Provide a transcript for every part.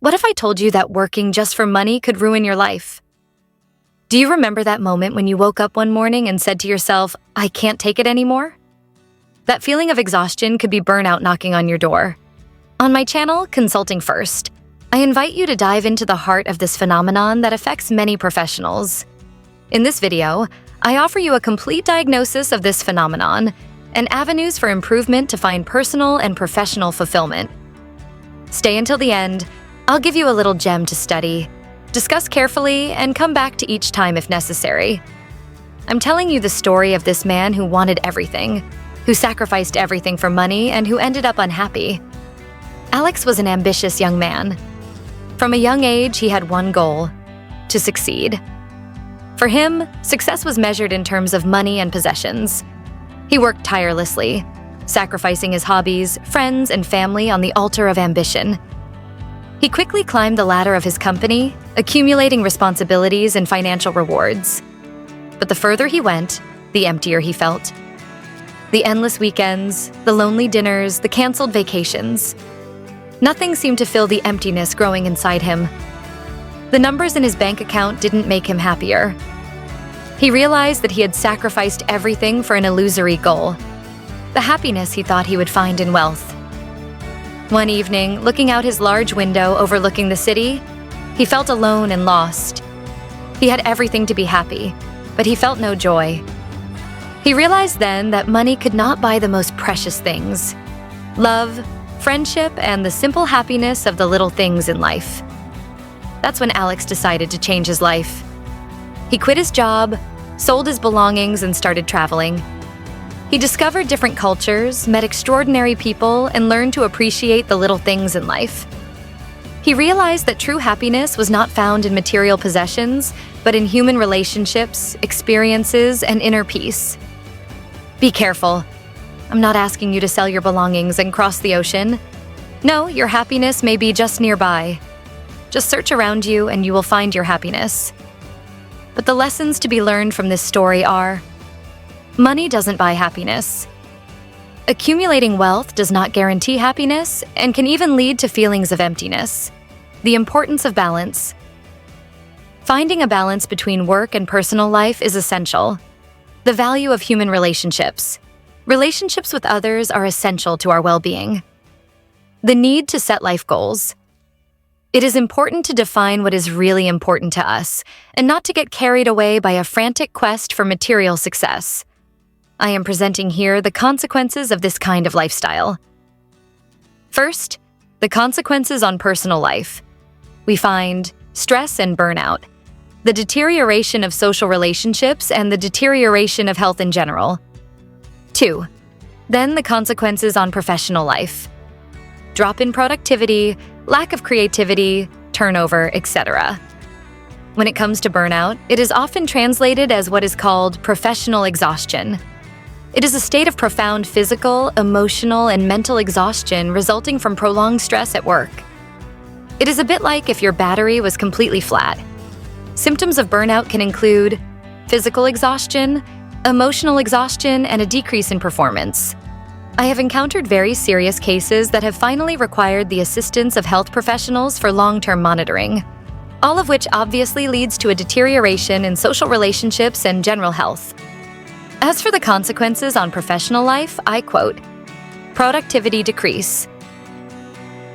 What if I told you that working just for money could ruin your life? Do you remember that moment when you woke up one morning and said to yourself, "I can't take it anymore"? That feeling of exhaustion could be burnout knocking on your door. On my channel, Consulting First, I invite you to dive into the heart of this phenomenon that affects many professionals. In this video, I offer you a complete diagnosis of this phenomenon and avenues for improvement to find personal and professional fulfillment. Stay until the end. I'll give you a little gem to study, discuss carefully, and come back to each time if necessary. I'm telling you the story of this man who wanted everything, who sacrificed everything for money, and who ended up unhappy. Alex was an ambitious young man. From a young age, he had one goal: to succeed. For him, success was measured in terms of money and possessions. He worked tirelessly, sacrificing his hobbies, friends, and family on the altar of ambition. He quickly climbed the ladder of his company, accumulating responsibilities and financial rewards. But the further he went, the emptier he felt. The endless weekends, the lonely dinners, the canceled vacations. Nothing seemed to fill the emptiness growing inside him. The numbers in his bank account didn't make him happier. He realized that he had sacrificed everything for an illusory goal: the happiness he thought he would find in wealth. One evening, looking out his large window overlooking the city, he felt alone and lost. He had everything to be happy, but he felt no joy. He realized then that money could not buy the most precious things: love, friendship, and the simple happiness of the little things in life. That's when Alex decided to change his life. He quit his job, sold his belongings, and started traveling. He discovered different cultures, met extraordinary people, and learned to appreciate the little things in life. He realized that true happiness was not found in material possessions, but in human relationships, experiences, and inner peace. Be careful. I'm not asking you to sell your belongings and cross the ocean. No, your happiness may be just nearby. Just search around you and you will find your happiness. But the lessons to be learned from this story are: money doesn't buy happiness. Accumulating wealth does not guarantee happiness and can even lead to feelings of emptiness. The importance of balance. Finding a balance between work and personal life is essential. The value of human relationships. Relationships with others are essential to our well-being. The need to set life goals. It is important to define what is really important to us and not to get carried away by a frantic quest for material success. I am presenting here the consequences of this kind of lifestyle. First, the consequences on personal life. We find stress and burnout, the deterioration of social relationships, and the deterioration of health in general. 2. Then the consequences on professional life. Drop in productivity, lack of creativity, turnover, etc. When it comes to burnout, it is often translated as what is called professional exhaustion. It is a state of profound physical, emotional, and mental exhaustion resulting from prolonged stress at work. It is a bit like if your battery was completely flat. Symptoms of burnout can include physical exhaustion, emotional exhaustion, and a decrease in performance. I have encountered very serious cases that have finally required the assistance of health professionals for long-term monitoring, all of which obviously leads to a deterioration in social relationships and general health. As for the consequences on professional life, I quote, "Productivity decrease."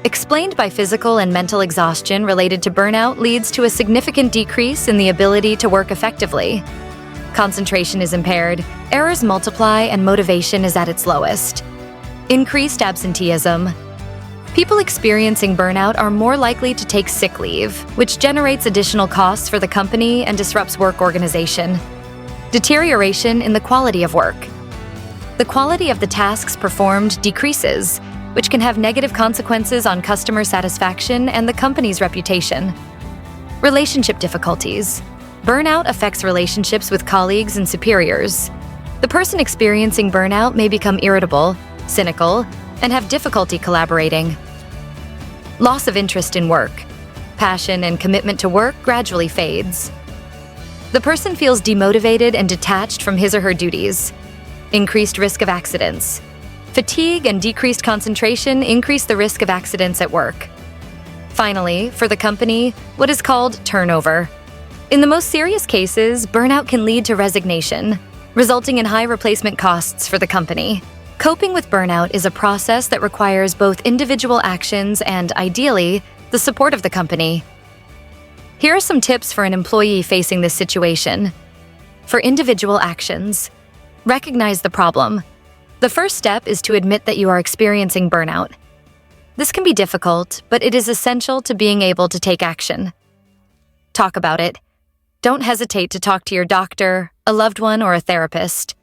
Explained by physical and mental exhaustion related to burnout leads to a significant decrease in the ability to work effectively. Concentration is impaired, errors multiply, and motivation is at its lowest. Increased absenteeism. People experiencing burnout are more likely to take sick leave, which generates additional costs for the company and disrupts work organization. Deterioration in the quality of work. The quality of the tasks performed decreases, which can have negative consequences on customer satisfaction and the company's reputation. Relationship difficulties. Burnout affects relationships with colleagues and superiors. The person experiencing burnout may become irritable, cynical, and have difficulty collaborating. Loss of interest in work. Passion and commitment to work gradually fades. The person feels demotivated and detached from his or her duties. Increased risk of accidents. Fatigue and decreased concentration increase the risk of accidents at work. Finally, for the company, what is called turnover. In the most serious cases, burnout can lead to resignation, resulting in high replacement costs for the company. Coping with burnout is a process that requires both individual actions and, ideally, the support of the company. Here are some tips for an employee facing this situation. For individual actions, recognize the problem. The first step is to admit that you are experiencing burnout. This can be difficult, but it is essential to being able to take action. Talk about it. Don't hesitate to talk to your doctor, a loved one, or a therapist.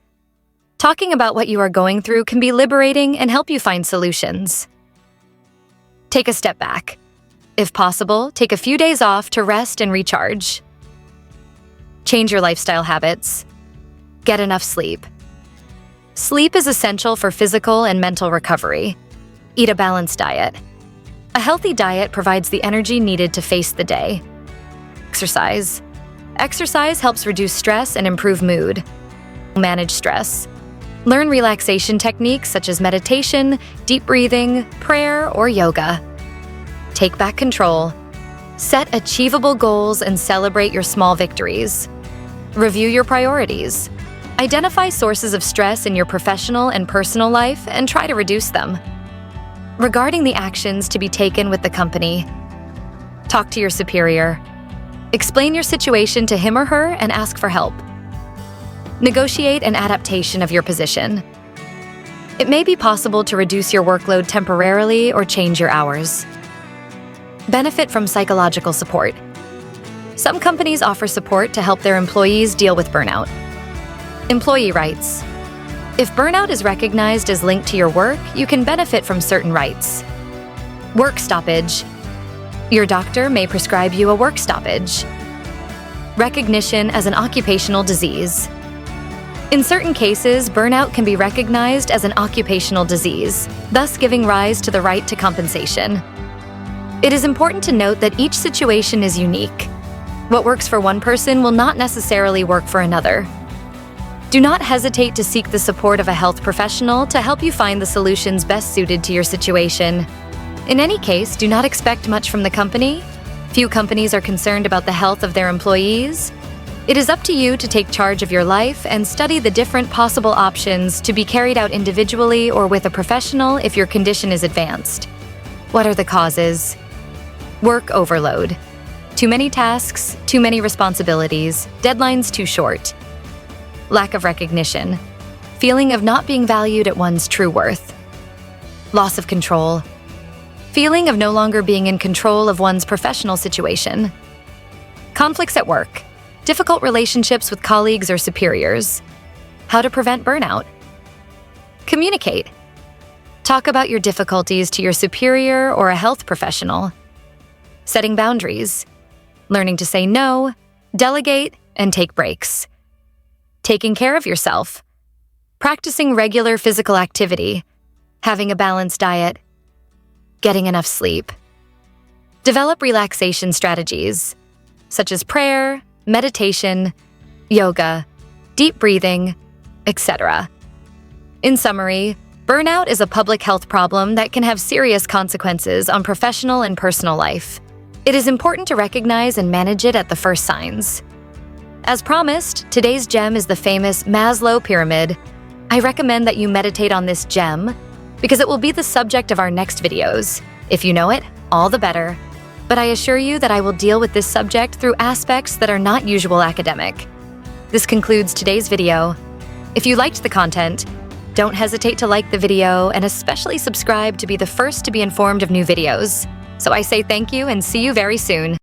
Talking about what you are going through can be liberating and help you find solutions. Take a step back. If possible, take a few days off to rest and recharge. Change your lifestyle habits. Get enough sleep. Sleep is essential for physical and mental recovery. Eat a balanced diet. A healthy diet provides the energy needed to face the day. Exercise. Exercise helps reduce stress and improve mood. Manage stress. Learn relaxation techniques such as meditation, deep breathing, prayer, or yoga. Take back control. Set achievable goals and celebrate your small victories. Review your priorities. Identify sources of stress in your professional and personal life and try to reduce them. Regarding the actions to be taken with the company, talk to your superior. Explain your situation to him or her and ask for help. Negotiate an adaptation of your position. It may be possible to reduce your workload temporarily or change your hours. Benefit from psychological support. Some companies offer support to help their employees deal with burnout. Employee rights. If burnout is recognized as linked to your work, you can benefit from certain rights. Work stoppage. Your doctor may prescribe you a work stoppage. Recognition as an occupational disease. In certain cases, burnout can be recognized as an occupational disease, thus giving rise to the right to compensation. It is important to note that each situation is unique. What works for one person will not necessarily work for another. Do not hesitate to seek the support of a health professional to help you find the solutions best suited to your situation. In any case, do not expect much from the company. Few companies are concerned about the health of their employees. It is up to you to take charge of your life and study the different possible options to be carried out individually or with a professional if your condition is advanced. What are the causes? Work overload. Too many tasks, too many responsibilities, deadlines too short. Lack of recognition. Feeling of not being valued at one's true worth. Loss of control. Feeling of no longer being in control of one's professional situation. Conflicts at work. Difficult relationships with colleagues or superiors. How to prevent burnout. Communicate. Talk about your difficulties to your superior or a health professional. Setting boundaries. Learning to say no, delegate, and take breaks. Taking care of yourself. Practicing regular physical activity. Having a balanced diet. Getting enough sleep. Develop relaxation strategies, such as prayer, meditation, yoga, deep breathing, etc. In summary, burnout is a public health problem that can have serious consequences on professional and personal life. It is important to recognize and manage it at the first signs. As promised, today's gem is the famous Maslow pyramid. I recommend that you meditate on this gem because it will be the subject of our next videos. If you know it, all the better. But I assure you that I will deal with this subject through aspects that are not usual academic. This concludes today's video. If you liked the content, don't hesitate to like the video and especially subscribe to be the first to be informed of new videos. So I say thank you and see you very soon.